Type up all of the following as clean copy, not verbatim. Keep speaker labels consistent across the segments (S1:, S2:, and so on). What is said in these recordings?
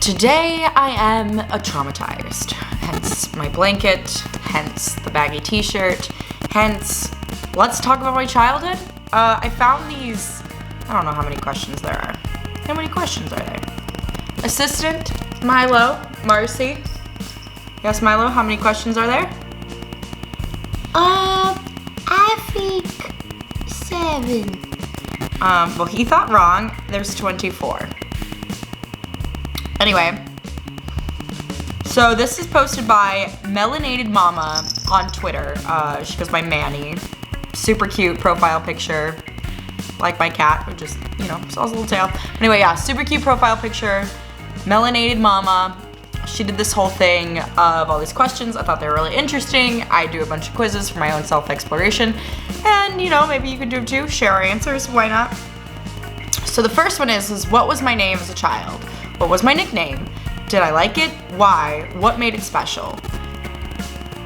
S1: Today I am traumatized, hence my blanket, hence the baggy t-shirt, hence let's talk about my childhood. I found these, I don't know how many questions there are. How many questions are there? Assistant, Milo, Marcy. Yes, Milo, how many questions are there?
S2: I think 7.
S1: Well, he thought wrong. There's 24. Anyway, so this is posted by Melanated Mama on Twitter. She goes by Manny. Super cute profile picture. Like my cat, who just, saw his little tail. Anyway, yeah, super cute profile picture. Melanated Mama. She did this whole thing of all these questions. I thought they were really interesting. I do a bunch of quizzes for my own self-exploration. And, maybe you could do it too. Share our answers. Why not? So the first one is what was my name as a child? What was my nickname? Did I like it? Why? What made it special?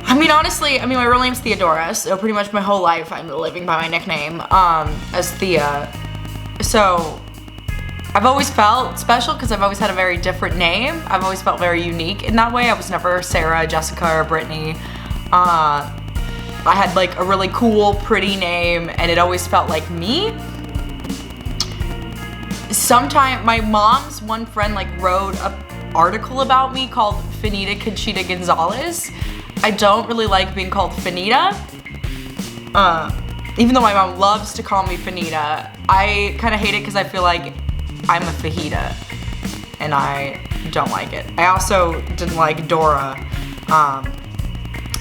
S1: Honestly, my real name's Theodora, so pretty much my whole life I'm living by my nickname as Thea. So I've always felt special because I've always had a very different name. I've always felt very unique in that way. I was never Sarah, Jessica, or Brittany. I had like a really cool, pretty name, and it always felt like me. Sometime my mom's one friend wrote an article about me called Finita Conchita Gonzalez. I don't really like being called Finita. Even though my mom loves to call me Finita, I kind of hate it because I feel like I'm a fajita, and I don't like it. I also didn't like Dora.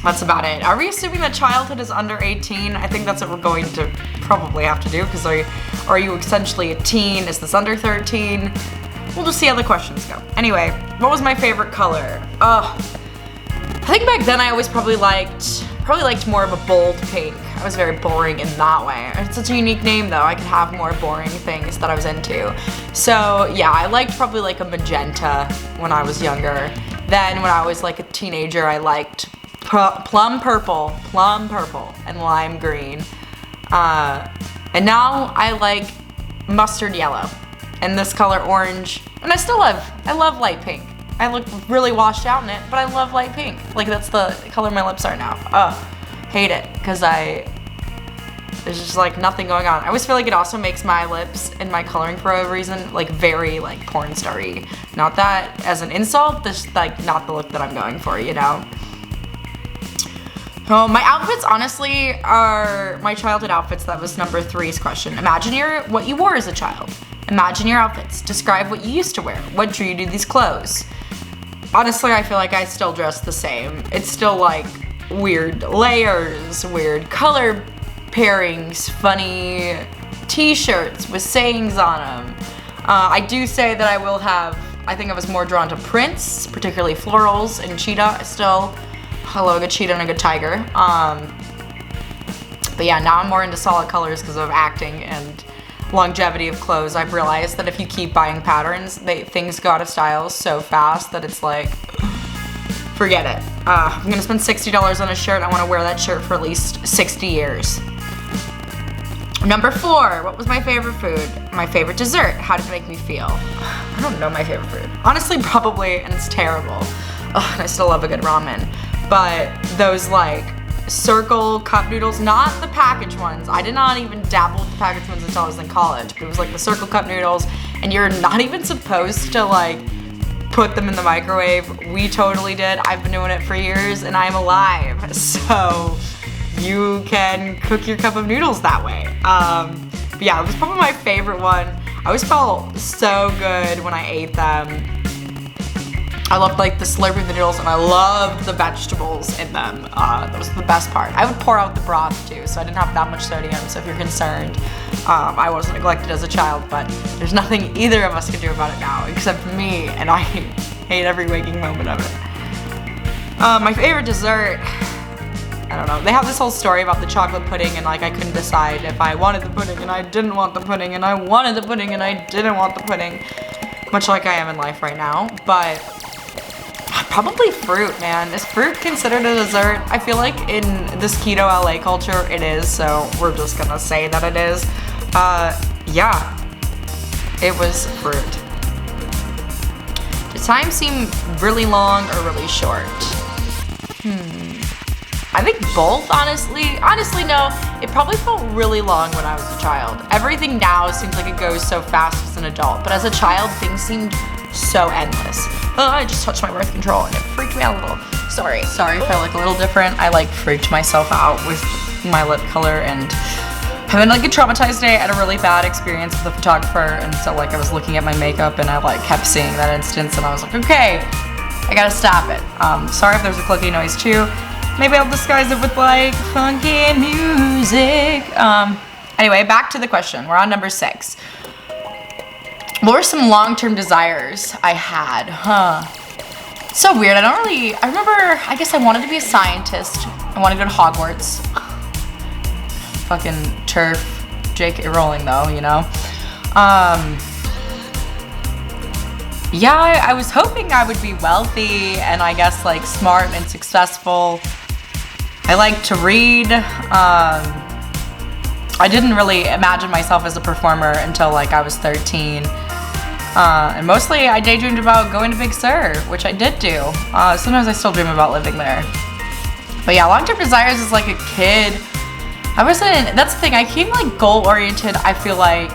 S1: That's about it. Are we assuming that childhood is under 18? I think that's what we're going to probably have to do, because are you essentially a teen? Is this under 13? We'll just see how the questions go. Anyway, what was my favorite color? I think back then I always probably liked more of a bold pink. I was very boring in that way. It's such a unique name though. I could have more boring things that I was into. So yeah, I liked probably like a magenta when I was younger. Then when I was like a teenager, I liked plum purple, and lime green. And now I like mustard yellow and this color orange. And I love light pink. I look really washed out in it, but I love light pink. Like that's the color my lips are now. Hate it, because there's just like nothing going on. I always feel like it also makes my lips and my coloring for a reason like very like porn star-y. Not that as an insult, just like not the look that I'm going for, My outfits honestly are my childhood outfits. That was number 3's question. Imagine what you wore as a child. Imagine your outfits. Describe what you used to wear. What drew you to these clothes? Honestly, I feel like I still dress the same. It's still like weird layers, weird color pairings, funny t-shirts with sayings on them. I do say that I think I was more drawn to prints, particularly florals and cheetah still. I love a good cheetah and a good tiger. But yeah, now I'm more into solid colors because of acting and longevity of clothes. I've realized that if you keep buying patterns, things go out of style so fast that it's like, forget it. I'm gonna spend $60 on a shirt. I want to wear that shirt for at least 60 years. Number 4, what was my favorite food? My favorite dessert. How did it make me feel? I don't know my favorite food. Honestly, probably, and it's terrible. I still love a good ramen. But those like circle cup noodles, not the packaged ones. I did not even dabble with the packaged ones until I was in college. But it was like the circle cup noodles, and you're not even supposed to like put them in the microwave. We totally did. I've been doing it for years, and I'm alive. So you can cook your cup of noodles that way. But yeah, it was probably my favorite one. I always felt so good when I ate them. I loved like the slurping the noodles, and I loved the vegetables in them. That was the best part. I would pour out the broth too, so I didn't have that much sodium. So if you're concerned, I wasn't neglected as a child, but there's nothing either of us can do about it now, except for me, and I hate every waking moment of it. My favorite dessert, I don't know. They have this whole story about the chocolate pudding, and like I couldn't decide if I wanted the pudding and I didn't want the pudding, and I wanted the pudding and I didn't want the pudding, much like I am in life right now. But probably fruit, man. Is fruit considered a dessert? I feel like in this keto LA culture it is, so we're just gonna say that it is. Yeah, it was fruit. time seem really long or really short? I think both, honestly. Honestly, no. It probably felt really long when I was a child. Everything now seems like it goes so fast as an adult, but as a child, things seemed so endless. I just touched my birth control and it freaked me out a little. Sorry if I look a little different. I like freaked myself out with my lip color and having like a traumatized day. I had a really bad experience with a photographer, and so like I was looking at my makeup and I like kept seeing that instance and I was like, okay, I gotta stop it. Sorry if there's a clicky noise too. Maybe I'll disguise it with like funky music. Anyway, back to the question. We're on number 6. What were some long-term desires I had? So weird. I remember, I guess I wanted to be a scientist. I wanted to go to Hogwarts. Fucking turf. J.K. Rowling though, you know? Yeah, I was hoping I would be wealthy and I guess like smart and successful. I like to read. I didn't really imagine myself as a performer until like I was 13. And mostly I daydreamed about going to Big Sur, which I did do. Sometimes I still dream about living there. But yeah, long-term desires as like a kid, that's the thing, I became like goal-oriented, I feel like,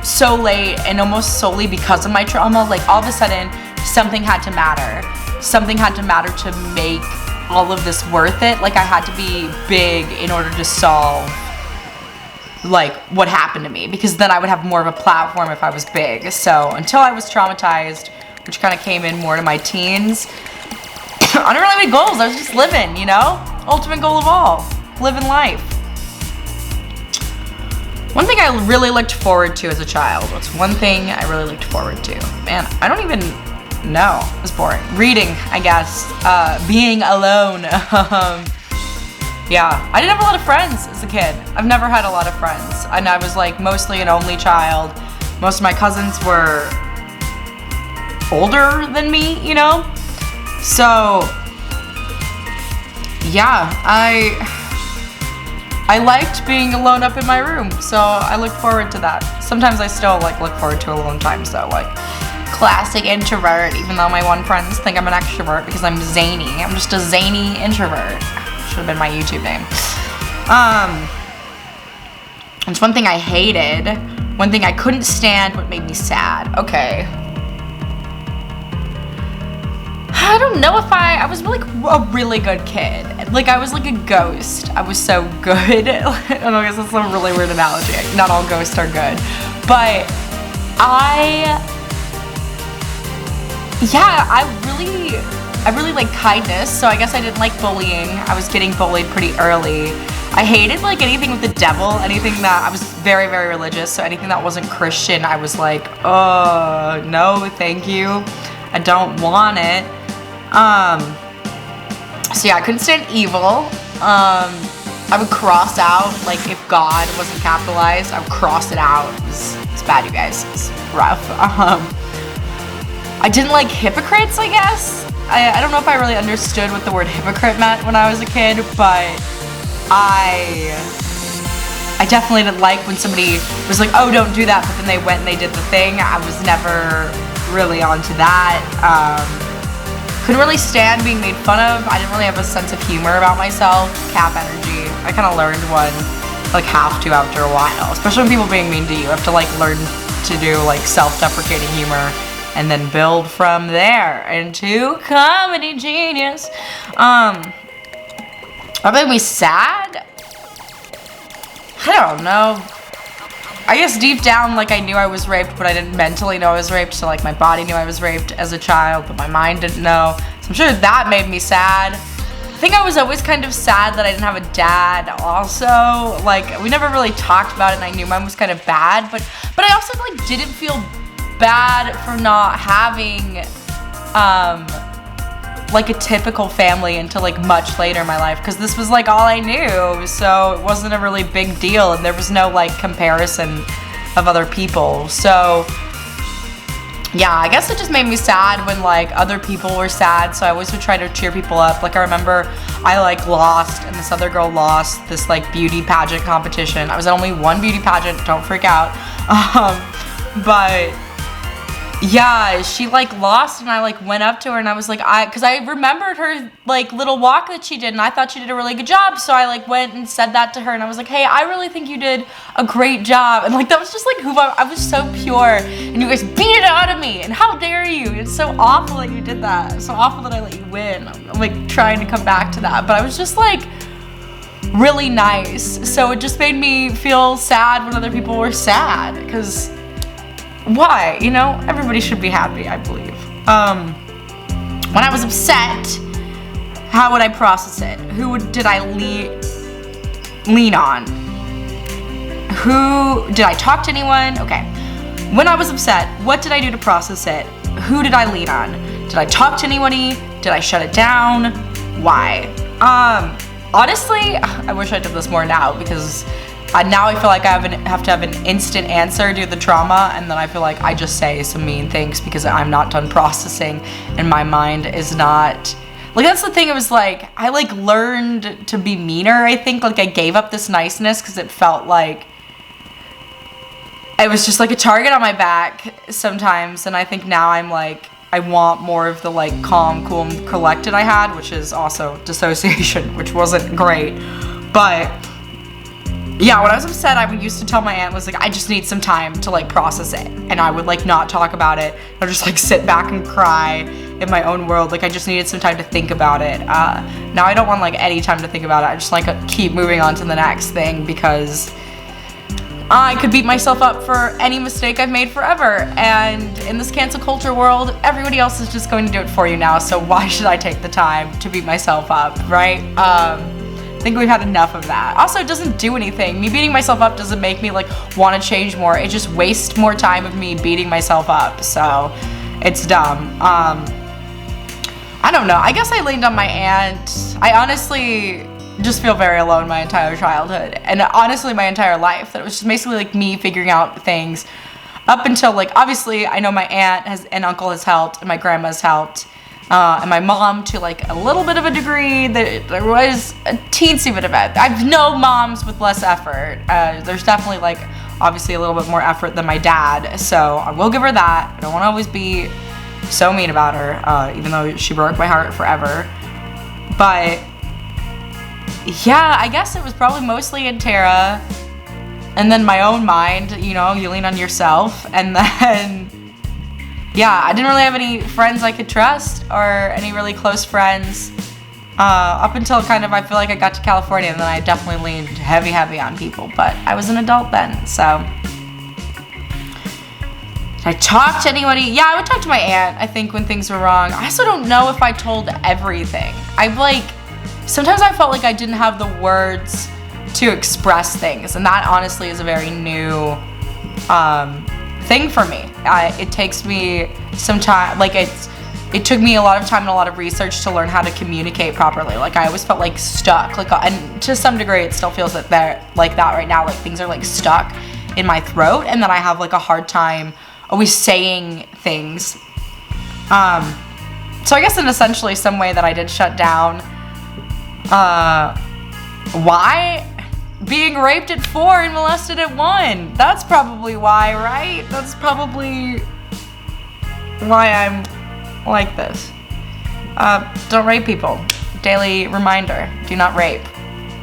S1: so late and almost solely because of my trauma. Like all of a sudden, something had to matter. Something had to matter to make all of this worth it. Like I had to be big in order to solve like what happened to me, because then I would have more of a platform if I was big. So until I was traumatized, which kind of came in more to my teens, I don't really have any goals. I was just living, you know? Ultimate goal of all, living life. One thing I really looked forward to as a child. What's one thing I really looked forward to? Man, I don't even know. It was boring. Reading, I guess. Being alone. Yeah, I didn't have a lot of friends as a kid. I've never had a lot of friends. And I was like mostly an only child. Most of my cousins were older than me, you know? So, yeah, I liked being alone up in my room, so I look forward to that. Sometimes I still like look forward to alone time, so like classic introvert, even though my one friends think I'm an extrovert because I'm zany. I'm just a zany introvert. Should have been my YouTube name. It's one thing I hated, one thing I couldn't stand, what made me sad. Okay. I don't know if I was like a really good kid. Like I was like a ghost. I was so good. I don't know, I guess that's a really weird analogy. Not all ghosts are good. But I really like kindness, so I guess I didn't like bullying. I was getting bullied pretty early. I hated like anything with the devil, anything that, I was very, very religious, so anything that wasn't Christian, I was like, oh, no, thank you. I don't want it. So yeah, I couldn't stand evil. I would cross out, like if God wasn't capitalized, I would cross it out. It's bad, you guys, it's rough. I didn't like hypocrites, I guess. I don't know if I really understood what the word hypocrite meant when I was a kid, but I definitely didn't like when somebody was like, oh, don't do that, but then they went and they did the thing. I was never really onto that. Couldn't really stand being made fun of. I didn't really have a sense of humor about myself. Cap energy. I kind of learned one, like have to after a while, especially when people being mean to you. You have to like learn to do like self-deprecating humor and then build from there into comedy genius. What made me sad? I don't know. I guess deep down, like I knew I was raped, but I didn't mentally know I was raped. So like my body knew I was raped as a child, but my mind didn't know. So I'm sure that made me sad. I think I was always kind of sad that I didn't have a dad also. Like we never really talked about it, and I knew mine was kind of bad, but I also like didn't feel bad for not having like a typical family until like much later in my life, because this was like all I knew, so it wasn't a really big deal, and there was no like comparison of other people. So yeah, I guess it just made me sad when like other people were sad, so I always would try to cheer people up. Like I remember I like lost, and this other girl lost this like beauty pageant competition. I was at only one beauty pageant, don't freak out. But yeah, she like lost, and I like went up to her and I was like, because I remembered her like little walk that she did, and I thought she did a really good job. So I like went and said that to her, and I was like, hey, I really think you did a great job. And like that was just like who I was, so pure, and you guys beat it out of me, and how dare you? It's so awful that you did that. It's so awful that I let you win. I'm like trying to come back to that, but I was just like really nice. So it just made me feel sad when other people were sad, because why? You know, everybody should be happy, I believe. When I was upset, how would I process it? Who did I lean on? Who did I talk to anyone? Okay. When I was upset, what did I do to process it? Who did I lean on? Did I talk to anybody? Did I shut it down? Why? Honestly, I wish I did this more now, because now I feel like I have to have an instant answer due to the trauma, and then I feel like I just say some mean things because I'm not done processing, and my mind is not, like, that's the thing. It was like, I like learned to be meaner, I think. Like I gave up this niceness because it felt like it was just like a target on my back sometimes, and I think now I'm like, I want more of the like calm, cool, and collected I had, which is also dissociation, which wasn't great, but yeah, when I was upset, I used to tell my aunt, was like, I just need some time to like process it. And I would like not talk about it. I'd just like sit back and cry in my own world. Like I just needed some time to think about it. Now I don't want like any time to think about it. I just like keep moving on to the next thing, because I could beat myself up for any mistake I've made forever. And in this cancel culture world, everybody else is just going to do it for you now. So why should I take the time to beat myself up, right? I think we've had enough of that. Also, it doesn't do anything. Me beating myself up doesn't make me like want to change more. It just wastes more time of me beating myself up. So it's dumb. I don't know. I guess I leaned on my aunt. I honestly just feel very alone my entire childhood, and honestly my entire life. That it was just basically like me figuring out things up until like, obviously I know my aunt and uncle has helped, and my grandma's helped. And my mom to like a little bit of a degree. There was a teensy bit of it. I've known moms with less effort. There's definitely like obviously a little bit more effort than my dad, so I will give her that. I don't want to always be so mean about her, even though she broke my heart forever. But yeah, I guess it was probably mostly in Tara, and then my own mind. You know, you lean on yourself, and then yeah, I didn't really have any friends I could trust, or any really close friends, up until kind of, I feel like I got to California, and then I definitely leaned heavy on people, but I was an adult then, so. Did I talk to anybody? Yeah, I would talk to my aunt, I think, when things were wrong. I also don't know if I told everything. Sometimes I felt like I didn't have the words to express things, and that honestly is a very new, thing for me. It takes me some time, like it took me a lot of time and a lot of research to learn how to communicate properly. Like I always felt like stuck, like, and to some degree it still feels like that right now, like things are like stuck in my throat, and then I have like a hard time always saying things. So I guess in essentially some way that I did shut down. Why? Being raped at 4 and molested at 1. That's probably why, right? That's probably why I'm like this. Don't rape people. Daily reminder. Do not rape.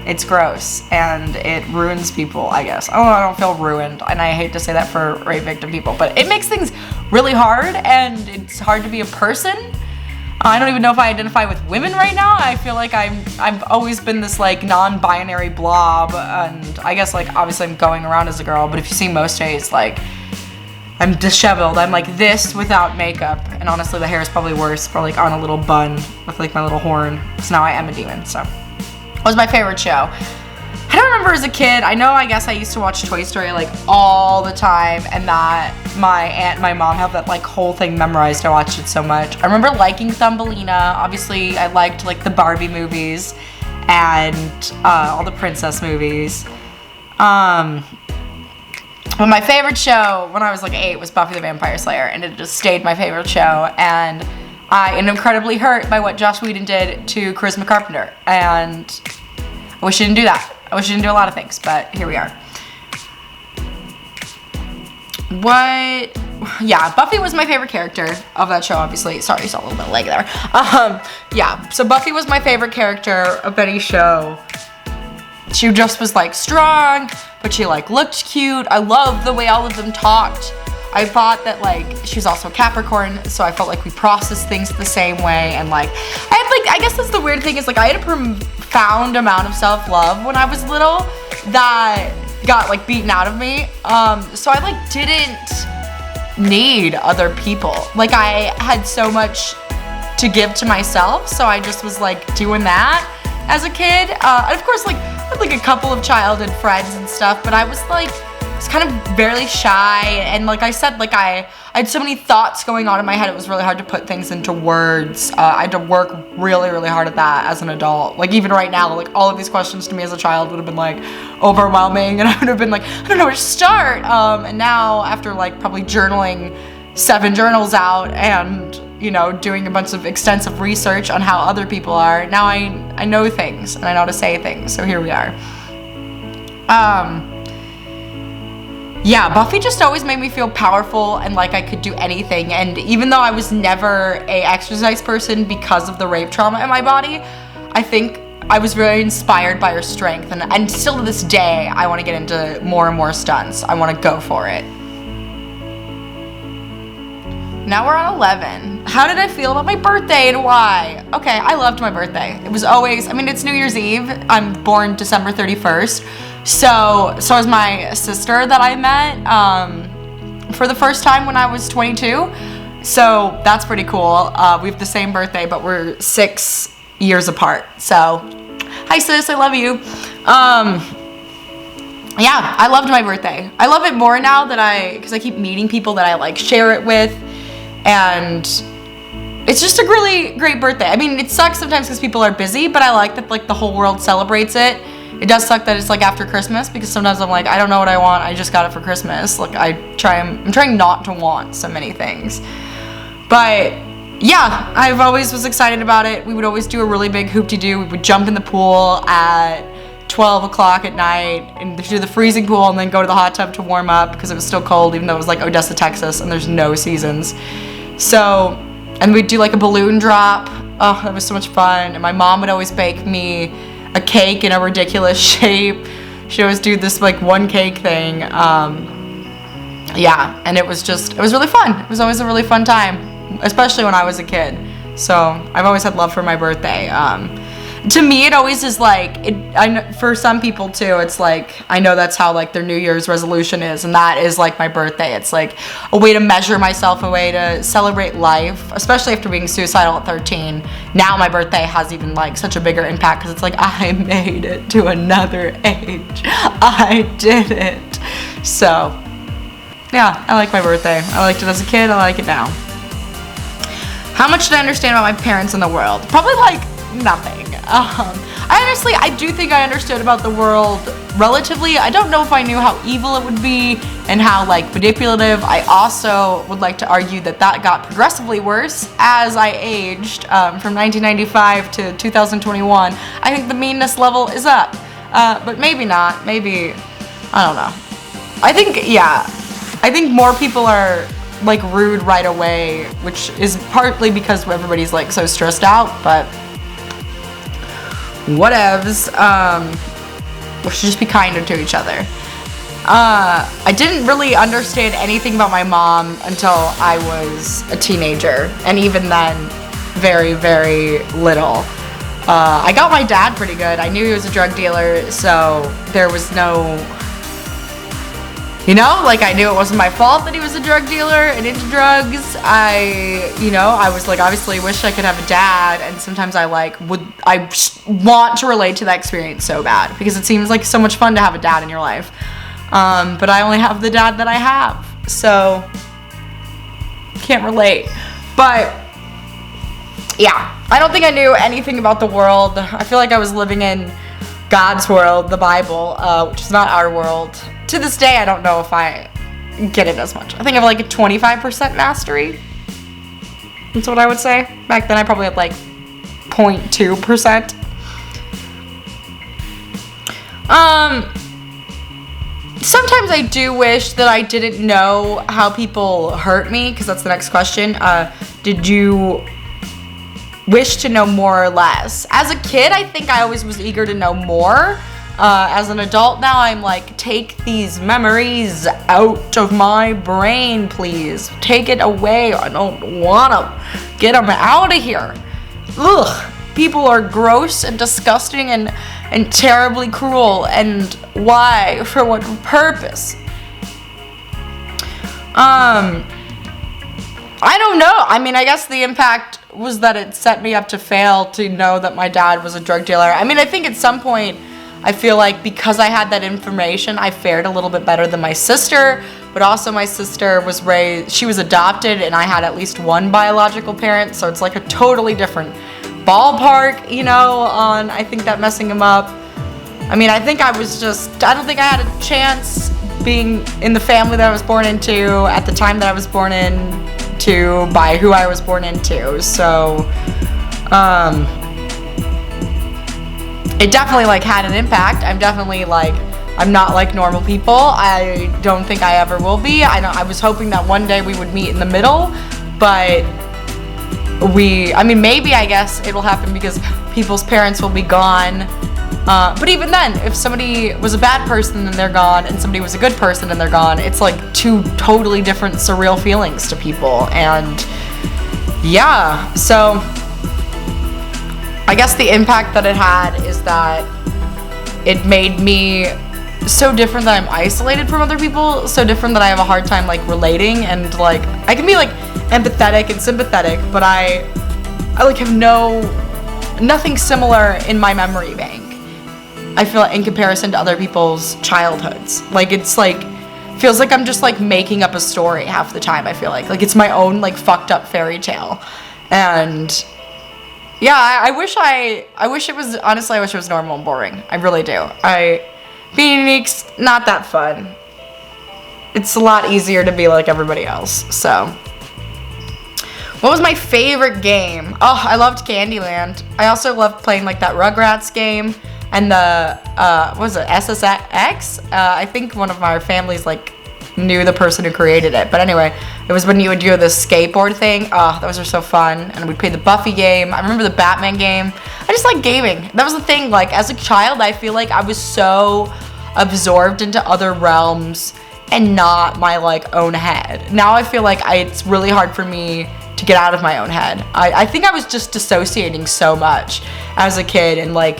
S1: It's gross, and it ruins people, I guess. Oh, I don't feel ruined, and I hate to say that for rape victim people, but it makes things really hard, and it's hard to be a person. I don't even know if I identify with women right now. I feel like I've always been this like non-binary blob, and I guess like obviously I'm going around as a girl, but if you see most days, like I'm disheveled. I'm like this without makeup, and honestly the hair is probably worse, probably like on a little bun with like my little horn. So now I am a demon. So it was my favorite show. I don't remember as a kid. I guess I used to watch Toy Story like all the time, and that my aunt and my mom have that like whole thing memorized. I watched it so much. I remember liking Thumbelina. Obviously, I liked like the Barbie movies and all the princess movies. But my favorite show when I was like 8 was Buffy the Vampire Slayer, and it just stayed my favorite show. And I am incredibly hurt by what Joss Whedon did to Charisma Carpenter, and I wish he didn't do that. I wish he didn't do a lot of things, but here we are. What yeah, Buffy was my favorite character of that show, obviously. Sorry, you saw a little bit of leg there. Yeah, so Buffy was my favorite character of any show. She just was like strong, but she like looked cute. I loved the way all of them talked. I thought that like she was also Capricorn, so I felt like we processed things the same way. And like I guess that's the weird thing is like I had a profound amount of self-love when I was little that got like beaten out of me. So I like didn't need other people. Like I had so much to give to myself, so I just was like doing that as a kid. And of course, like I had like a couple of childhood friends and stuff, but I was kind of barely shy, and like I said, like I had so many thoughts going on in my head, it was really hard to put things into words. I had to work really, really hard at that as an adult. Like even right now, like all of these questions to me as a child would have been like overwhelming, and I would have been like, I don't know where to start. And now after like probably journaling 7 journals out and, you know, doing a bunch of extensive research on how other people are, now I know things and I know how to say things, so here we are. Yeah, Buffy just always made me feel powerful and like I could do anything. And even though I was never a exercise person because of the rape trauma in my body, I think I was very inspired by her strength. And still to this day, I want to get into more and more stunts. I want to go for it. Now we're on 11. How did I feel about my birthday and why? Okay, I loved my birthday. It was always, I mean, it's New Year's Eve. I'm born December 31st. So is my sister that I met for the first time when I was 22. So that's pretty cool. We have the same birthday, but we're 6 years apart. So, hi sis, I love you. Yeah, I loved my birthday. I love it more now that because I keep meeting people that I like share it with. And it's just a really great birthday. I mean, it sucks sometimes because people are busy, but I like that like the whole world celebrates it. It does suck that it's like after Christmas because sometimes I'm like, I don't know what I want. I just got it for Christmas. Like I'm trying not to want so many things. But yeah, I've always was excited about it. We would always do a really big hoop-de-doo. We would jump in the pool at 12 o'clock at night and do the freezing pool and then go to the hot tub to warm up because it was still cold, even though it was like Odessa, Texas, and there's no seasons. So, and we'd do like a balloon drop. Oh, that was so much fun. And my mom would always bake me a cake in a ridiculous shape. She always do this like one cake thing. Yeah, and it was really fun. It was always a really fun time, especially when I was a kid. So I've always had love for my birthday. To me, it always is like, for some people too, it's like, I know that's how like their New Year's resolution is, and that is like my birthday. It's like a way to measure myself, a way to celebrate life, especially after being suicidal at 13. Now my birthday has even like such a bigger impact because it's like, I made it to another age. I did it. So, yeah, I like my birthday. I liked it as a kid, I like it now. How much did I understand about my parents in the world? Probably like nothing. I do think I understood about the world relatively. I don't know if I knew how evil it would be and how like manipulative. I also would like to argue that got progressively worse as I aged from 1995 to 2021. I think the meanness level is up, but maybe not. Maybe, I don't know. I think more people are like rude right away, which is partly because everybody's like so stressed out, but whatevs. We should just be kinder to each other. I didn't really understand anything about my mom until I was a teenager, and even then, very, very little. I got my dad pretty good. I knew he was a drug dealer, so there was no, you know, like I knew it wasn't my fault that he was a drug dealer and into drugs. I was like, obviously wish I could have a dad, and sometimes I want to relate to that experience so bad because it seems like so much fun to have a dad in your life. But I only have the dad that I have, so can't relate. But yeah, I don't think I knew anything about the world. I feel like I was living in God's world, the Bible, which is not our world. To this day, I don't know if I get it as much. I think I have like a 25% mastery. That's what I would say. Back then, I probably had like 0.2%. Sometimes I do wish that I didn't know how people hurt me, because that's the next question. Did you wish to know more or less? As a kid, I think I always was eager to know more. As an adult now, I'm like, take these memories out of my brain, please. Take it away. I don't want them. Get them out of here. Ugh. People are gross and disgusting and terribly cruel. And why? For what purpose? I don't know. I mean, I guess the impact was that it set me up to fail to know that my dad was a drug dealer. I mean, I think at some point, I feel like because I had that information, I fared a little bit better than my sister. But also my sister was raised, she was adopted, and I had at least one biological parent. So it's like a totally different ballpark, you know, on I think that messing him up. I mean, I think I don't think I had a chance being in the family that I was born into at the time that I was born into by who I was born into. So, it definitely like had an impact. I'm definitely like, I'm not like normal people. I don't think I ever will be. I was hoping that one day we would meet in the middle, but maybe I guess it'll happen because people's parents will be gone. But even then, if somebody was a bad person and they're gone, and somebody was a good person and they're gone, it's like two totally different surreal feelings to people. And yeah, so I guess the impact that it had is that it made me so different that I'm isolated from other people, so different that I have a hard time like relating, and like I can be like empathetic and sympathetic, but I like have nothing similar in my memory bank. I feel in comparison to other people's childhoods. Like it's like feels like I'm just like making up a story half the time. I feel like it's my own like fucked up fairy tale. And yeah, I wish it was, honestly, I wish it was normal and boring. I really do. Being unique's not that fun. It's a lot easier to be like everybody else. So what was my favorite game? Oh, I loved Candyland. I also loved playing like that Rugrats game and the what was it, SSX? I think one of our families like knew the person who created it. But anyway, it was when you would do the skateboard thing. Oh, those are so fun. And we'd play the Buffy game. I remember the Batman game. I just like gaming. That was the thing. Like as a child, I feel like I was so absorbed into other realms and not my like own head. Now I feel like it's really hard for me to get out of my own head. I think I was just dissociating so much as a kid, and like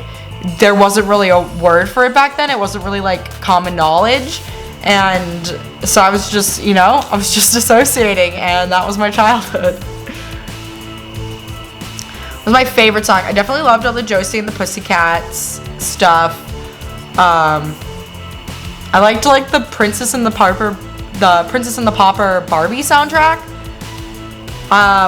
S1: there wasn't really a word for it back then. It wasn't really like common knowledge. And so I was just, I was just dissociating, and that was my childhood. It was my favorite song. I definitely loved all the Josie and the Pussycats stuff. I liked like the Princess and the Pauper Barbie soundtrack.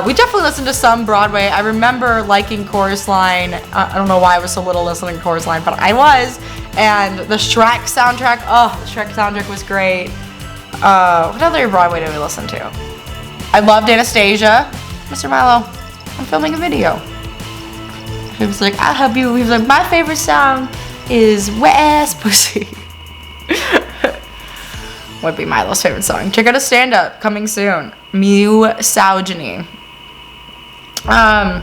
S1: We definitely listened to some Broadway. I remember liking Chorus Line. I don't know why I was so little listening to Chorus Line, but I was. And the Shrek soundtrack. Oh, the Shrek soundtrack was great. What other Broadway did we listen to? I loved Anastasia. Mr. Milo, I'm filming a video. He was like, I'll help you. He was like, my favorite song is Wet Ass Pussy. Would be Milo's favorite song. Check out a stand-up coming soon. Misogyny. I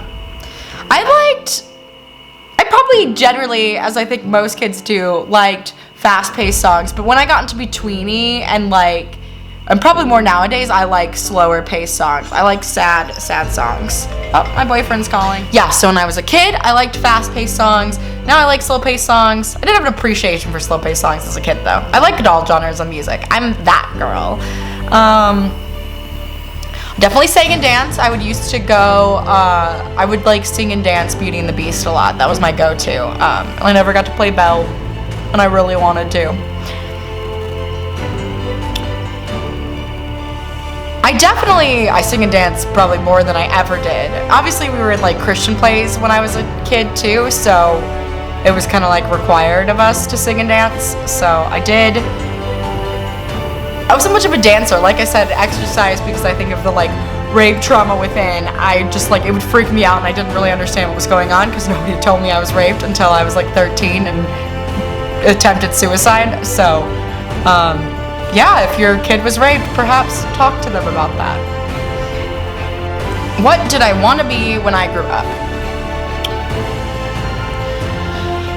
S1: probably generally, as I think most kids do, liked fast-paced songs. But when I got into betweeny and probably more nowadays, I like slower-paced songs. I like sad songs. Oh, my boyfriend's calling. Yeah, so when I was a kid, I liked fast-paced songs. Now I like slow-paced songs. I didn't have an appreciation for slow-paced songs as a kid, though. I like all genres of music. I'm that girl. Definitely sang and dance. I would used to go, I would sing and dance Beauty and the Beast a lot. That was my go-to. I never got to play Belle, and I really wanted to. I sing and dance probably more than I ever did. Obviously, we were in Christian plays when I was a kid too, so it was kind of required of us to sing and dance. So I did. I wasn't much of a dancer. Like I said, exercise, because I think of the rape trauma within. I just it would freak me out, and I didn't really understand what was going on because nobody told me I was raped until I was 13 and attempted suicide. So Yeah, if your kid was raped, perhaps talk to them about that. What did I want to be when I grew up?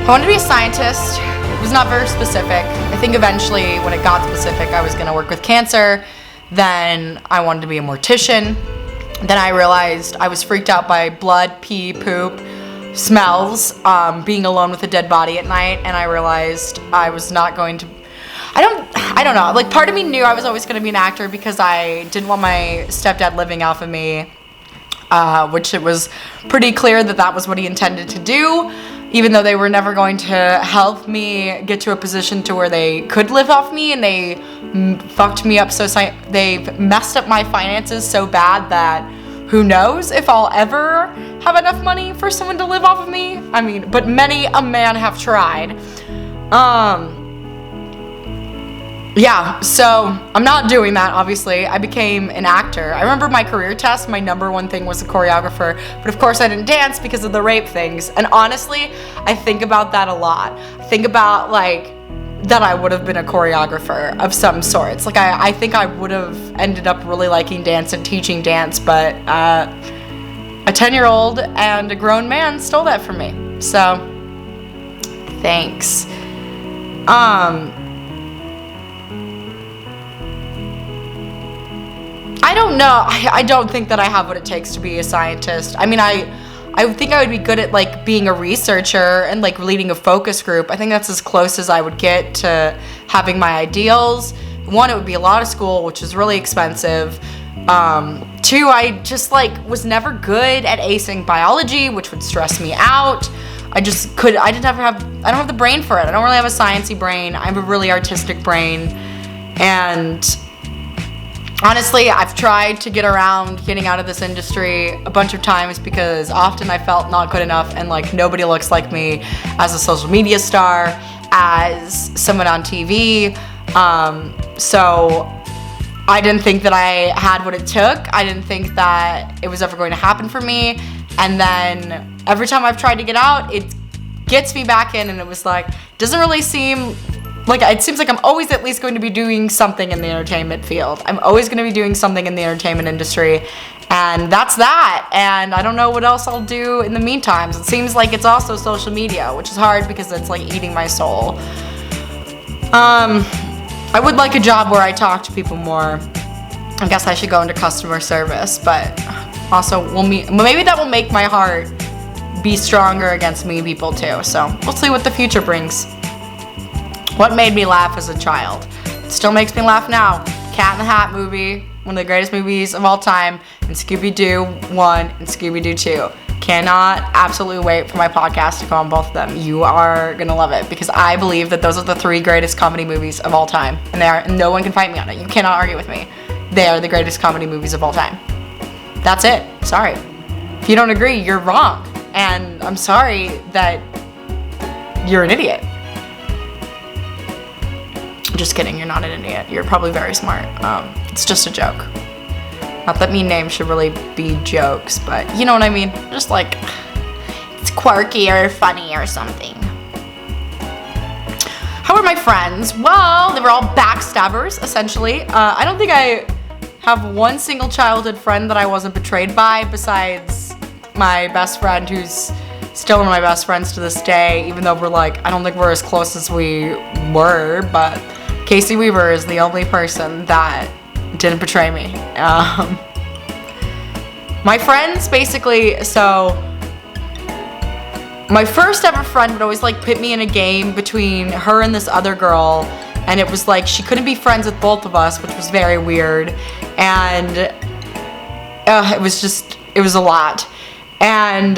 S1: I wanted to be a scientist. It was not very specific. I think eventually when it got specific, I was going to work with cancer. Then I wanted to be a mortician. Then I realized I was freaked out by blood, pee, poop, smells, being alone with a dead body at night, and I realized I was not going to, I don't know, like part of me knew I was always going to be an actor because I didn't want my stepdad living off of me, which it was pretty clear that that was what he intended to do, even though they were never going to help me get to a position to where they could live off me, and they fucked me up they've messed up my finances so bad that who knows if I'll ever have enough money for someone to live off of me. I mean, but many a man have tried. Yeah, so I'm not doing that, obviously. I became an actor. I remember my career test, my number one thing was a choreographer, but of course I didn't dance because of the rape things. And honestly, I think about that a lot. I think about like that I would have been a choreographer of some sorts. Like I think I would have ended up really liking dance and teaching dance, but a 10-year-old and a grown man stole that from me. So thanks. I don't know. I don't think that I have what it takes to be a scientist. I mean, I think I would be good at like being a researcher and like leading a focus group. I think that's as close as I would get to having my ideals. One, it would be a lot of school, which is really expensive. Two, I just like was never good at acing biology, which would stress me out. I don't have the brain for it. I don't really have a sciencey brain. I have a really artistic brain. And honestly, I've tried to get around getting out of this industry a bunch of times because often I felt not good enough and like nobody looks like me as a social media star, as someone on TV. So I didn't think that I had what it took. I didn't think that it was ever going to happen for me. And then every time I've tried to get out, it gets me back in, and it was like, doesn't really seem like, it seems like I'm always at least going to be doing something in the entertainment field. I'm always going to be doing something in the entertainment industry, and that's that. And I don't know what else I'll do in the meantime. It seems like it's also social media, which is hard because it's like eating my soul. I would like a job where I talk to people more. I guess I should go into customer service, but also maybe that will make my heart be stronger against mean people too. So we'll see what the future brings. What made me laugh as a child? It still makes me laugh now. Cat in the Hat movie, one of the greatest movies of all time, and Scooby-Doo 1 and Scooby-Doo 2. Cannot absolutely wait for my podcast to come on both of them. You are gonna love it because I believe that those are the 3 greatest comedy movies of all time, and no one can fight me on it. You cannot argue with me. They are the greatest comedy movies of all time. That's it. Sorry. If you don't agree, you're wrong, and I'm sorry that you're an idiot. Just kidding, you're not an idiot. You're probably very smart. It's just a joke. Not that mean names should really be jokes, but you know what I mean? Just like, it's quirky or funny or something. How were my friends? Well, they were all backstabbers, essentially. I don't think I have one single childhood friend that I wasn't betrayed by, besides my best friend, who's still one of my best friends to this day, even though we're like, I don't think we're as close as we were, but Casey Weaver is the only person that didn't betray me. My friends basically, so my first ever friend would always like pit me in a game between her and this other girl, and it was like she couldn't be friends with both of us, which was very weird, and it was a lot. And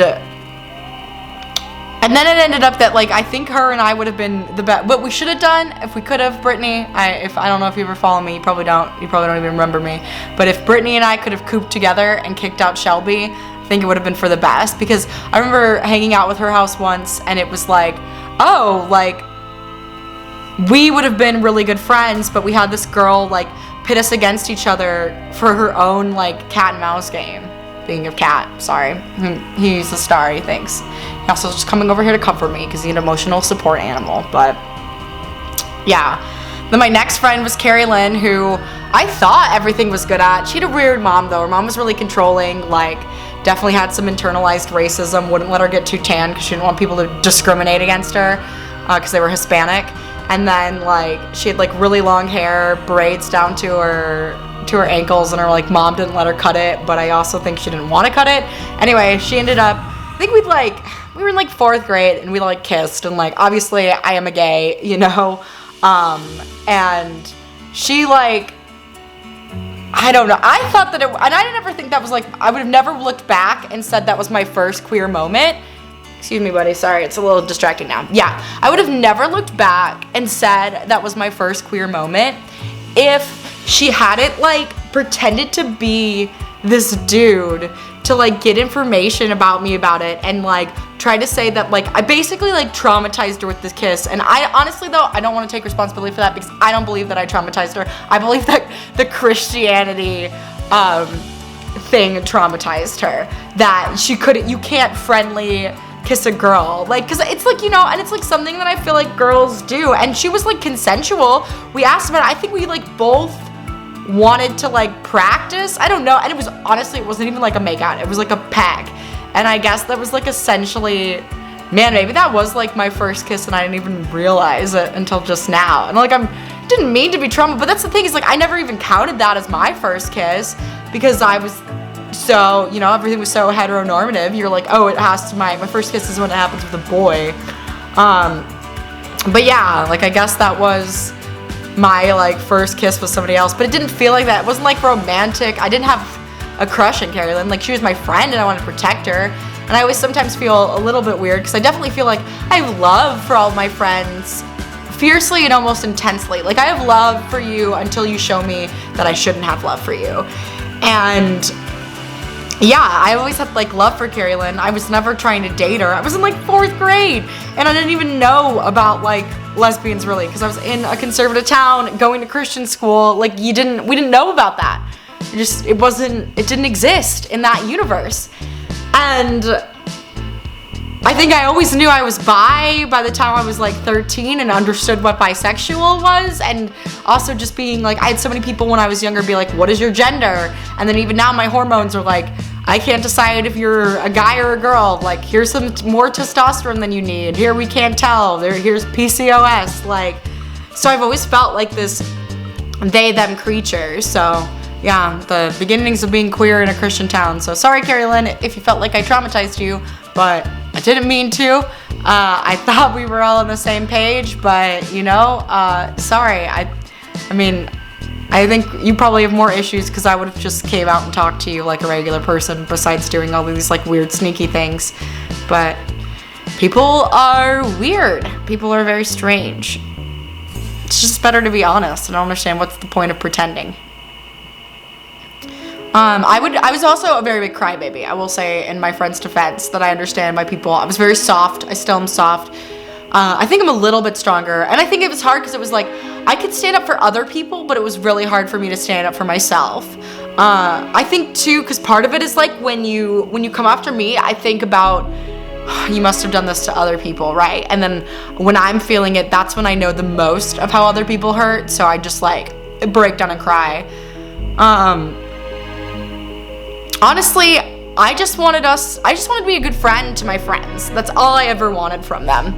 S1: then it ended up that like I think her and I would have been the best. What we should have done if we could have, Brittany. I don't know if you ever follow me. You probably don't. You probably don't even remember me. But if Brittany and I could have cooped together and kicked out Shelby, I think it would have been for the best. Because I remember hanging out with her house once, and it was like, oh, like we would have been really good friends, but we had this girl like pit us against each other for her own like cat and mouse game. Being of Cat, sorry. He's a star, he thinks. He also just coming over here to comfort me because he's an emotional support animal. But yeah, Then my next friend was Carrie Lynn, who I thought everything was good at. She had a weird mom though. Her mom was really controlling, like definitely had some internalized racism, wouldn't let her get too tan because she didn't want people to discriminate against her because they were Hispanic. And then like she had like really long hair, braids down to her ankles, and her like mom didn't let her cut it, but I also think she didn't want to cut it. Anyway, she ended up, I think we were in like 4th grade and we like kissed, and like obviously I am a gay, you know, and she like, I don't know, I thought that and I didn't ever think that was like, I would have never looked back and said that was my first queer moment. Excuse me, buddy, sorry, it's a little distracting now. Yeah, I would have never looked back and said that was my first queer moment if she hadn't like pretended to be this dude to like get information about me about it, and like try to say that like I basically like traumatized her with this kiss. And I honestly though, I don't want to take responsibility for that because I don't believe that I traumatized her. I believe that the Christianity thing traumatized her, that you can't friendly kiss a girl, like, because it's like, you know, and it's like something that I feel like girls do, and she was like consensual. We asked about it. I think we like both wanted to like practice, I don't know, and it was honestly, it wasn't even like a makeout, it was like a peg, and I guess that was like essentially, man, maybe that was like my first kiss and I didn't even realize it until just now. And like didn't mean to be trauma, but that's the thing, is like I never even counted that as my first kiss because I was so, you know, everything was so heteronormative. You're like, oh, it has to, my first kiss is when it happens with a boy. But yeah, like I guess that was my like first kiss with somebody else, but it didn't feel like that. It wasn't like romantic. I didn't have a crush on Carrie Lynn. Like she was my friend and I wanted to protect her. And I always sometimes feel a little bit weird because I definitely feel like I have love for all of my friends fiercely and almost intensely. Like I have love for you until you show me that I shouldn't have love for you. And yeah, I always had like love for Carrie Lynn. I was never trying to date her. I was in like 4th grade and I didn't even know about like lesbians really because I was in a conservative town going to Christian school. Like we didn't know about that. It didn't exist in that universe. And I think I always knew I was bi by the time I was like 13 and understood what bisexual was, and also just being like, I had so many people when I was younger be like, what is your gender? And then even now my hormones are like, I can't decide if you're a guy or a girl. Like, here's some more testosterone than you need. Here we can't tell. Here's PCOS. Like, so I've always felt like this they, them creature. So yeah, the beginnings of being queer in a Christian town. So sorry, Carrie Lynn, if you felt like I traumatized you, but I didn't mean to. I thought we were all on the same page, but you know, sorry. I mean, I think you probably have more issues because I would have just came out and talked to you like a regular person besides doing all these like weird sneaky things. But people are weird. People are very strange. It's just better to be honest. I don't understand what's the point of pretending. I was also a very big crybaby. I will say, in my friend's defense, that I understand my people. I was very soft. I still am soft. I think I'm a little bit stronger, and I think it was hard because it was like I could stand up for other people, but it was really hard for me to stand up for myself. I think too, because part of it is like when you come after me, I think about you must have done this to other people, right? And then when I'm feeling it, that's when I know the most of how other people hurt. So I just like break down and cry. Honestly, I just wanted to be a good friend to my friends. That's all I ever wanted from them.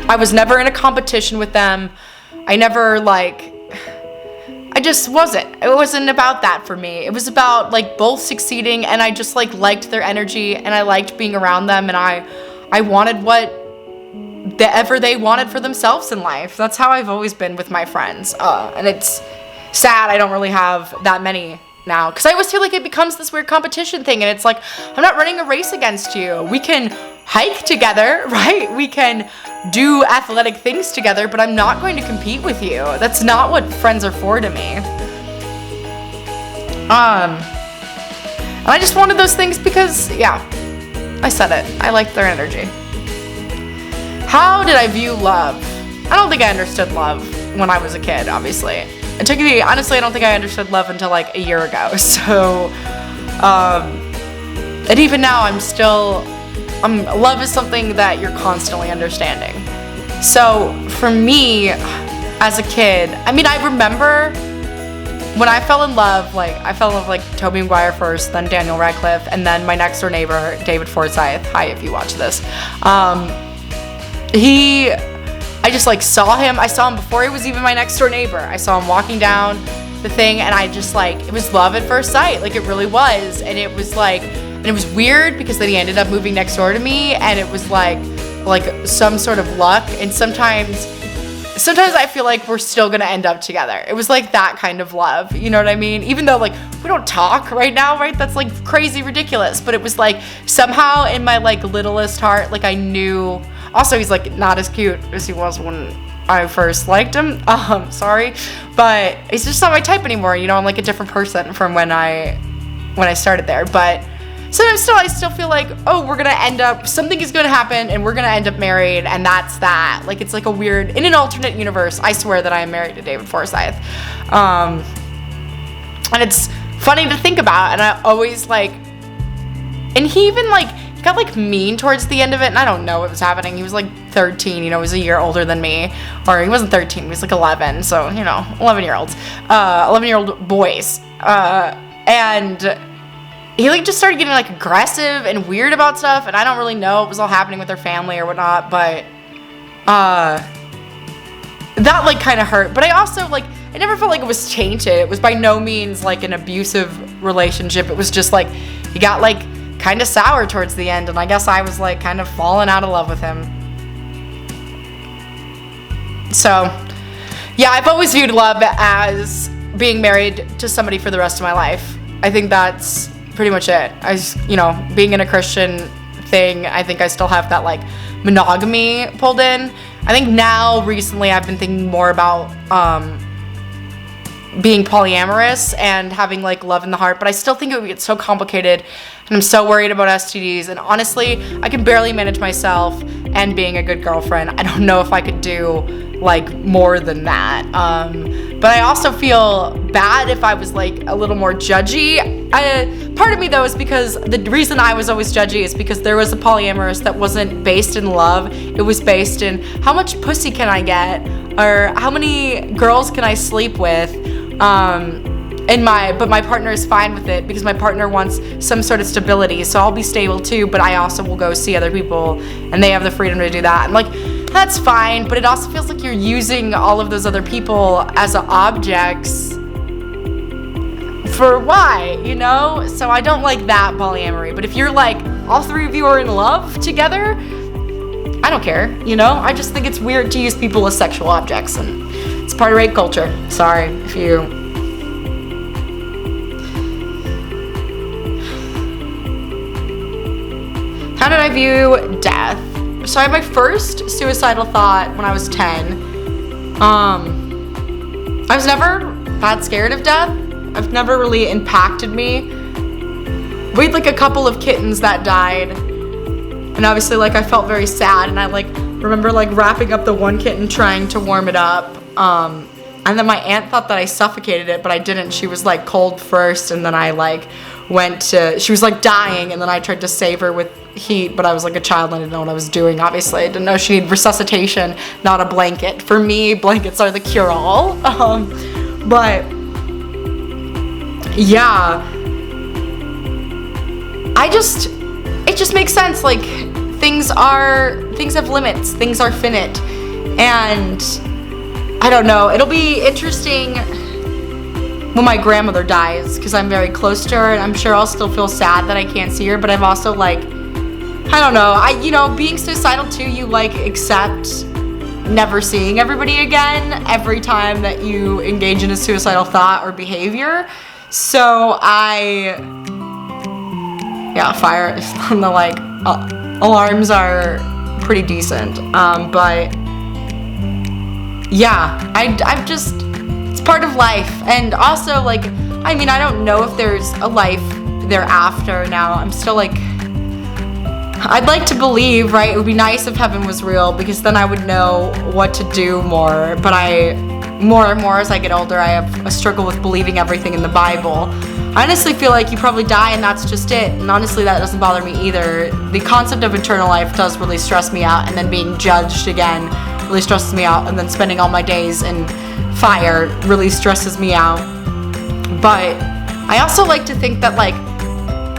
S1: I was never in a competition with them. I never I just wasn't. It wasn't about that for me. It was about like both succeeding, and I just like liked their energy and I liked being around them, and I wanted whatever they wanted for themselves in life. That's how I've always been with my friends. And it's sad I don't really have that many now, because I always feel like it becomes this weird competition thing, and it's like, I'm not running a race against you. We can hike together, right? We can do athletic things together, but I'm not going to compete with you. That's not what friends are for to me. And I just wanted those things because, yeah, I said it. I liked their energy. How did I view love? I don't think I understood love when I was a kid, obviously. It took me, honestly, I don't think I understood love until like a year ago. So, and even now love is something that you're constantly understanding. So for me, as a kid. I mean, I remember when I fell in love, like Tobey Maguire first, then Daniel Radcliffe, and then my next door neighbor, David Forsyth. Hi, if you watch this. I just like saw him. I saw him before he was even my next door neighbor. I saw him walking down the thing, and I just like, it was love at first sight. Like, it really was. And it was like, and it was weird because then he ended up moving next door to me, and it was like some sort of luck. And sometimes I feel like we're still gonna end up together. It was like that kind of love, you know what I mean? Even though like we don't talk right now, right? That's like crazy ridiculous. But it was like somehow in my like littlest heart, like I knew. Also, he's like not as cute as he was when I first liked him. Sorry, but he's just not my type anymore. You know, I'm like a different person from when I started there. But sometimes I still feel like, oh, we're gonna end up, something is gonna happen and we're gonna end up married, and that's that. Like, it's like a weird, in an alternate universe, I swear that I am married to David Forsyth. And it's funny to think about, and I always like, and he even like, he got like mean towards the end of it, and I don't know what was happening. He was like 13, you know, he was a year older than me, or he wasn't 13, he was like 11, so, you know, 11-year-old boys. And he like just started getting like aggressive and weird about stuff, and I don't really know what was all happening with their family or whatnot, but that like kind of hurt. But I also like, I never felt like it was tainted. It was by no means like an abusive relationship. It was just like he got like kind of sour towards the end, and I guess I was like kind of falling out of love with him. So yeah, I've always viewed love as being married to somebody for the rest of my life. I think that's pretty much it. You know, being in a Christian thing, I think I still have that like monogamy pulled in. I think now recently I've been thinking more about being polyamorous and having like love in the heart, but I still think it would get so complicated, and I'm so worried about STDs, and honestly I can barely manage myself and being a good girlfriend. I don't know if I could do like more than that. But I also feel bad if I was like a little more judgy. Part of me though is because the reason I was always judgy is because there was a polyamorous that wasn't based in love. It was based in how much pussy can I get, or how many girls can I sleep with. But my partner is fine with it because my partner wants some sort of stability. So I'll be stable too, but I also will go see other people, and they have the freedom to do that. And like, that's fine, but it also feels like you're using all of those other people as objects for why, you know? So I don't like that polyamory. But if you're like, all three of you are in love together, I don't care, you know? I just think it's weird to use people as sexual objects, and it's part of rape culture. Sorry if you... How did I view death? So I had my first suicidal thought when I was 10. I was never that scared of death. I've never really impacted me. We had like a couple of kittens that died, and obviously like I felt very sad, and I like remember like wrapping up the one kitten trying to warm it up. And then my aunt thought that I suffocated it, but I didn't. She was like cold first, and then I like she was like dying, and then I tried to save her with heat, but I was like a child and I didn't know what I was doing. Obviously I didn't know she needed resuscitation, not a blanket. For me, blankets are the cure-all. But yeah, it just makes sense. Like, things have limits, things are finite, and I don't know, it'll be interesting when my grandmother dies, because I'm very close to her, and I'm sure I'll still feel sad that I can't see her, but I'm also like, I don't know, being suicidal too, you like accept never seeing everybody again every time that you engage in a suicidal thought or behavior. So fire, the like alarms are pretty decent, but yeah, I've just, it's part of life. And also like, I mean, I don't know if there's a life thereafter now. I'm still like, I'd like to believe, right? It would be nice if heaven was real, because then I would know what to do more. But more and more as I get older, I have a struggle with believing everything in the Bible. I honestly feel like you probably die and that's just it. And honestly, that doesn't bother me either. The concept of eternal life does really stress me out, and then being judged again really stresses me out, and then spending all my days in fire really stresses me out. But I also like to think that like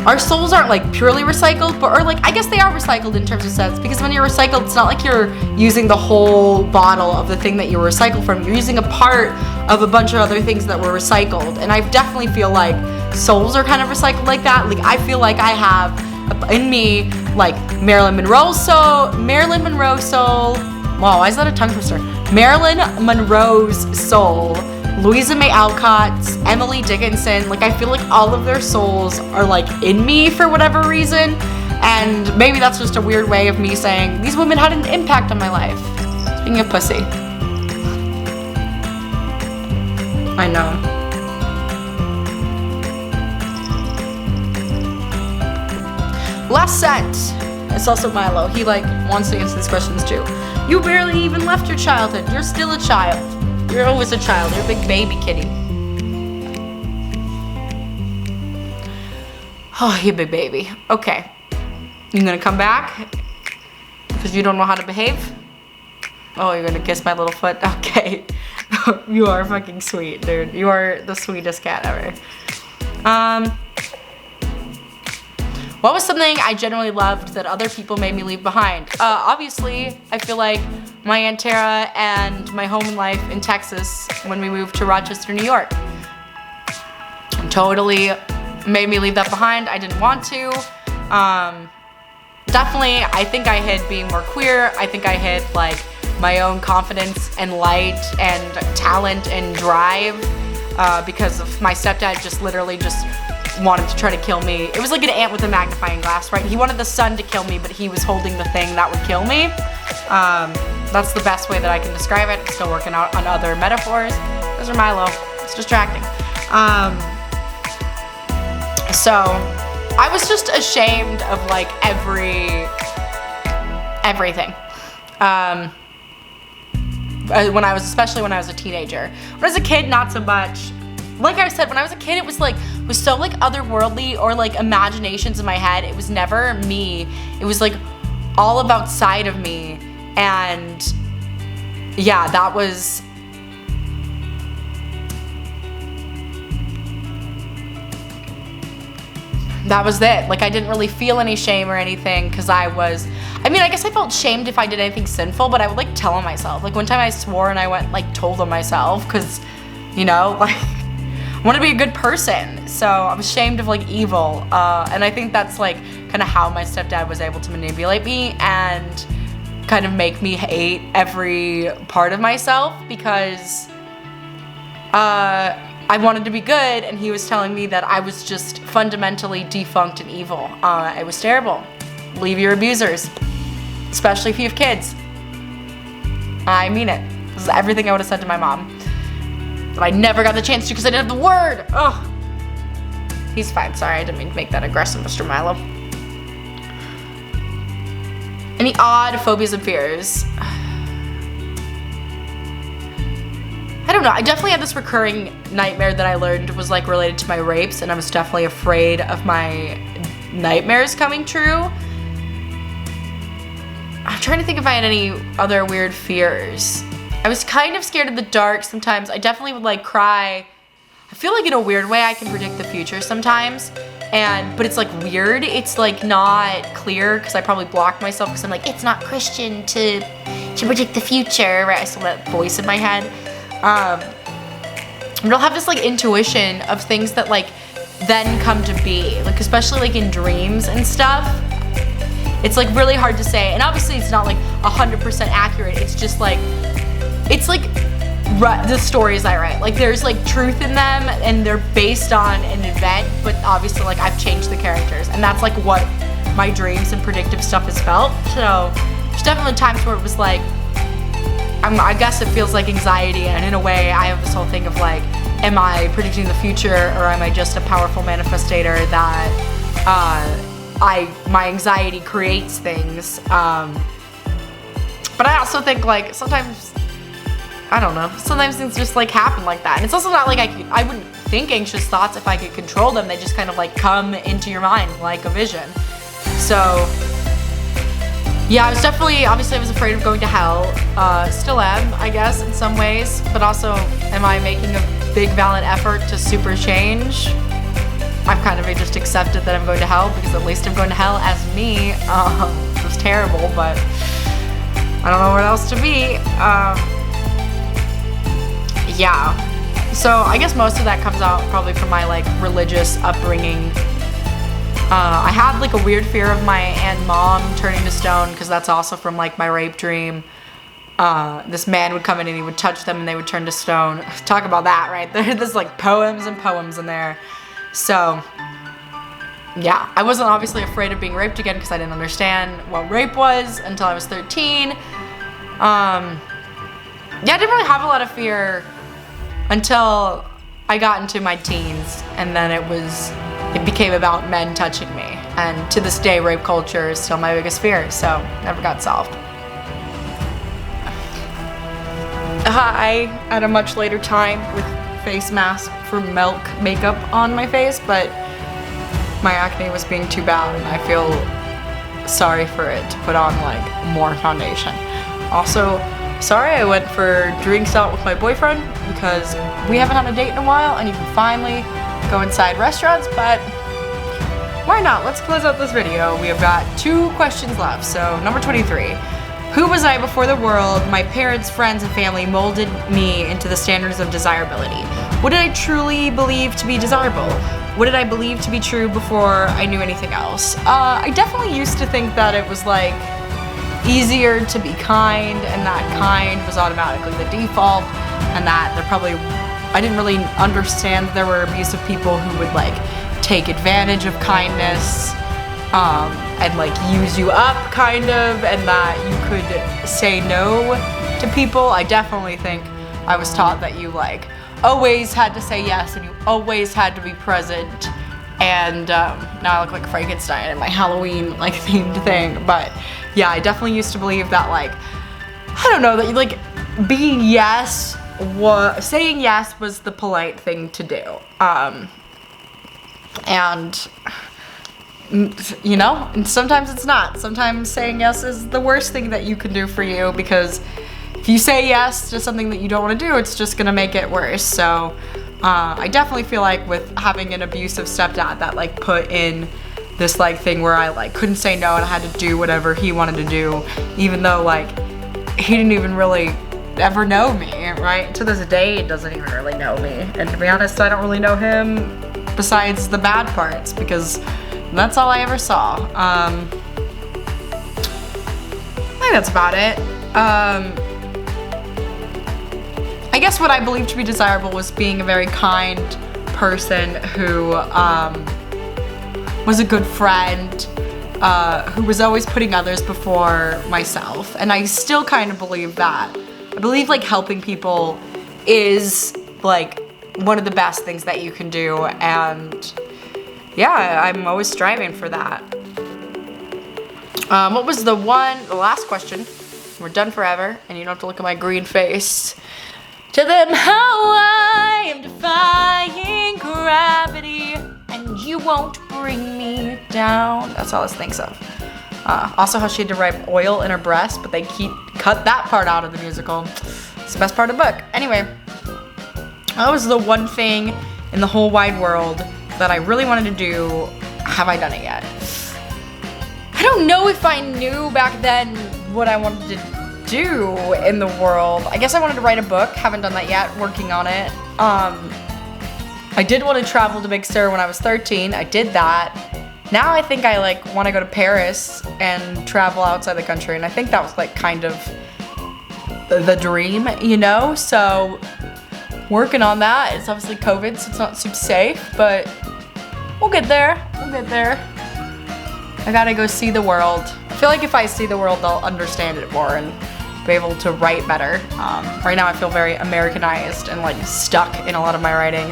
S1: our souls aren't like purely recycled, but or like I guess they are recycled in terms of sense, because when you're recycled, it's not like you're using the whole bottle of the thing that you were recycled from. You're using a part of a bunch of other things that were recycled, and I definitely feel like souls are kind of recycled like that. Like I feel like I have in me like Marilyn Monroe soul. Wow, why is that a tongue twister? Marilyn Monroe's soul, Louisa May Alcott's, Emily Dickinson. Like I feel like all of their souls are like in me for whatever reason, and maybe that's just a weird way of me saying these women had an impact on my life. Speaking of pussy, I know. Last scent. It's also Milo. He like wants to answer these questions too. You barely even left your childhood. You're still a child. You're always a child. You're a big baby kitty. Oh, you big baby. Okay. You gonna come back? Because you don't know how to behave? Oh, you're gonna kiss my little foot? Okay. You are fucking sweet, dude. You are the sweetest cat ever. What was something I generally loved that other people made me leave behind? Obviously, I feel like my Aunt Tara and my home life in Texas when we moved to Rochester, New York. Totally made me leave that behind. I didn't want to. Definitely, I think I hid being more queer. I think I hid like my own confidence and light and talent and drive because of my stepdad just literally just wanted to try to kill me. It was like an ant with a magnifying glass, right? He wanted the sun to kill me, but he was holding the thing that would kill me. That's the best way that I can describe it. I'm still working out on other metaphors. Those are Milo. It's distracting. So I was just ashamed of like everything. Especially when I was a teenager. When I was a kid, not so much. Like I said, when I was a kid, it was so like otherworldly or like imaginations in my head. It was never me. It was like all about side of me. And yeah, that was it. Like I didn't really feel any shame or anything because I guess I felt shamed if I did anything sinful, but I would like tell on myself. Like one time I swore and I went like told on myself because, you know, like I want to be a good person, so I'm ashamed of like evil, and I think that's like kind of how my stepdad was able to manipulate me and kind of make me hate every part of myself because I wanted to be good, and he was telling me that I was just fundamentally defunct and evil. It was terrible. Leave your abusers, especially if you have kids. I mean it. This is everything I would have said to my mom. But I never got the chance to because I didn't have the word. Ugh. He's fine. Sorry, I didn't mean to make that aggressive, Mr. Milo. Any odd phobias and fears? I don't know. I definitely had this recurring nightmare that I learned was like related to my rapes, and I was definitely afraid of my nightmares coming true. I'm trying to think if I had any other weird fears. I was kind of scared of the dark sometimes. I definitely would like cry. I feel like in a weird way I can predict the future sometimes, but it's like weird. It's like not clear because I probably blocked myself because I'm like, it's not Christian to predict the future, right? I still have that voice in my head. But I'll have this like intuition of things that like then come to be, like especially like in dreams and stuff. It's like really hard to say, and obviously it's not like 100% accurate. It's just like, it's like the stories I write. Like there's like truth in them and they're based on an event, but obviously like I've changed the characters, and that's like what my dreams and predictive stuff has felt. So there's definitely times where it was like, I guess it feels like anxiety, and in a way I have this whole thing of like, am I predicting the future or am I just a powerful manifestator that my anxiety creates things. But I also think like sometimes, I don't know, sometimes things just like happen like that. And it's also not like I wouldn't think anxious thoughts if I could control them. They just kind of like come into your mind like a vision. So Yeah, I was definitely, obviously I was afraid of going to hell. Still am, I guess, in some ways. But also, am I making a big valid effort to super change? I've kind of just accepted that I'm going to hell because at least I'm going to hell as me. It was terrible, but I don't know what else to be. Yeah. So I guess most of that comes out probably from my like religious upbringing. I had like a weird fear of my aunt and mom turning to stone because that's also from like my rape dream. This man would come in and he would touch them and they would turn to stone. Talk about that right there. There's like poems and poems in there. So yeah, I wasn't obviously afraid of being raped again because I didn't understand what rape was until I was 13. Yeah, I didn't really have a lot of fear until I got into my teens, and then it became about men touching me. And to this day, rape culture is still my biggest fear, so never got solved. Hi, at a much later time with face mask for milk makeup on my face, but my acne was being too bad and I feel sorry for it to put on like more foundation. Also, sorry I went for drinks out with my boyfriend because we haven't had a date in a while and you can finally go inside restaurants, but why not? Let's close out this video. We have got 2 questions left. So number 23. Who was I before the world, my parents, friends, and family molded me into the standards of desirability? What did I truly believe to be desirable? What did I believe to be true before I knew anything else? I definitely used to think that it was like easier to be kind and that kind was automatically the default and that I didn't really understand there were abusive people who would like take advantage of kindness and like use you up kind of, and that you could say no to people. I definitely think I was taught that you like always had to say yes and you always had to be present, and now I look like Frankenstein in my Halloween like themed thing. But yeah, I definitely used to believe that like, I don't know, that like saying yes was the polite thing to do. And you know, and sometimes it's not. Sometimes saying yes is the worst thing that you can do for you, because if you say yes to something that you don't want to do, it's just gonna make it worse. So I definitely feel like with having an abusive stepdad that like put in this like thing where I like couldn't say no and I had to do whatever he wanted to do, even though like he didn't even really ever know me, right? To this day, he doesn't even really know me. And to be honest, I don't really know him besides the bad parts, because that's all I ever saw. I think that's about it. I guess what I believed to be desirable was being a very kind person who was a good friend, who was always putting others before myself. And I still kind of believe that. I believe like helping people is like one of the best things that you can do, and yeah, I'm always striving for that. What was the last question? We're done forever, and you don't have to look at my green face. To them, how I am defying gravity, and you won't bring me down. That's all this thinks of. Also how she had to write oil in her breast, but they cut that part out of the musical. It's the best part of the book. Anyway, that was the one thing in the whole wide world that I really wanted to do. Have I done it yet? I don't know if I knew back then what I wanted to do in the world. I guess I wanted to write a book. Haven't done that yet. Working on it. I did want to travel to Big Sur when I was 13. I did that. Now I think I like want to go to Paris and travel outside the country, and I think that was like kind of the dream, you know? So working on that. It's obviously COVID, so it's not super safe, but we'll get there. We'll get there. I gotta go see the world. I feel like if I see the world, I'll understand it more and be able to write better. Right now I feel very Americanized and like stuck in a lot of my writing.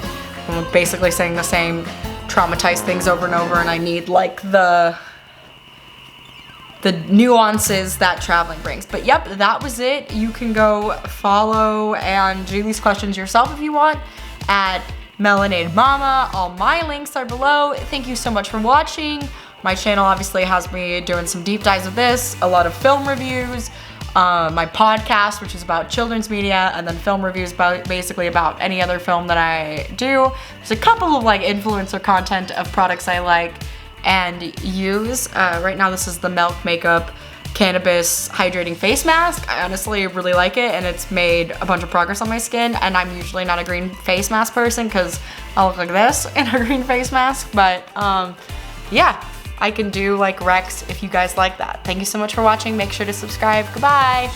S1: I'm basically saying the same traumatized things over and over, and I need like the nuances that traveling brings. But yep, that was it. You can go follow and do these questions yourself if you want at Melanated Mama. All my links are below. Thank you so much for watching. My channel obviously has me doing some deep dives of this, a lot of film reviews, my podcast, which is about children's media, and then film reviews basically about any other film that I do. There's a couple of like influencer content of products I like and use. Right now this is the Milk Makeup Cannabis Hydrating Face Mask. I honestly really like it, and it's made a bunch of progress on my skin, and I'm usually not a green face mask person because I look like this in a green face mask, but yeah, I can do like Rex if you guys like that. Thank you so much for watching. Make sure to subscribe. Goodbye.